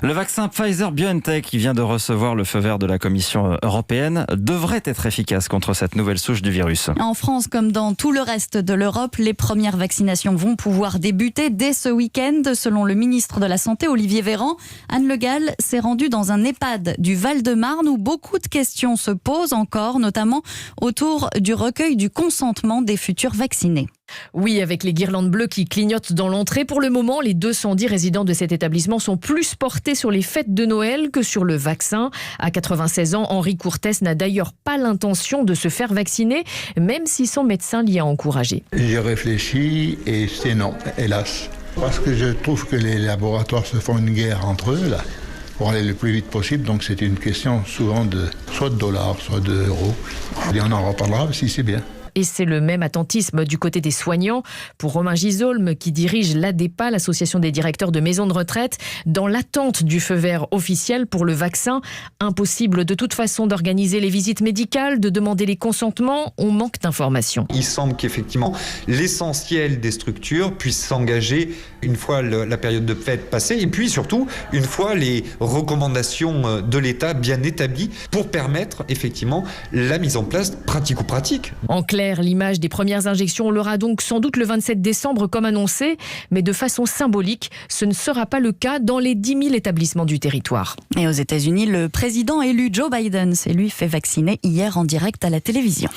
Le vaccin Pfizer-BioNTech, qui vient de recevoir le feu vert de la Commission européenne, devrait être efficace contre cette nouvelle souche du virus. En France, comme dans tout le reste de l'Europe, les premières vaccinations vont pouvoir débuter dès ce week-end. Selon le ministre de la Santé, Olivier Véran, Anne Le Gall s'est rendue dans un EHPAD du Val-de-Marne où beaucoup de questions se posent encore, notamment autour du recueil du consentement des futurs vaccinés. Oui, avec les guirlandes bleues qui clignotent dans l'entrée, pour le moment, les 210 résidents de cet établissement sont plus portés sur les fêtes de Noël que sur le vaccin. À 96 ans, Henri Courtès n'a d'ailleurs pas l'intention de se faire vacciner, même si son médecin l'y a encouragé. J'ai réfléchi et c'est non, hélas. Parce que je trouve que les laboratoires se font une guerre entre eux, là, pour aller le plus vite possible. Donc c'est une question souvent soit de dollars, soit d'euros. Et on en reparlera si c'est bien. Et c'est le même attentisme du côté des soignants. Pour Romain Gisolme, qui dirige l'ADEPA, l'association des directeurs de maisons de retraite, dans l'attente du feu vert officiel pour le vaccin, impossible de toute façon d'organiser les visites médicales, de demander les consentements, on manque d'informations. Il semble qu'effectivement l'essentiel des structures puisse s'engager une fois la période de fête passée et puis surtout une fois les recommandations de l'État bien établies pour permettre effectivement la mise en place pratico-pratique. En clair, l'image des premières injections, on l'aura donc sans doute le 27 décembre comme annoncé, mais de façon symbolique, ce ne sera pas le cas dans les 10 000 établissements du territoire. Et aux États-Unis, le président élu Joe Biden s'est lui fait vacciner hier en direct à la télévision.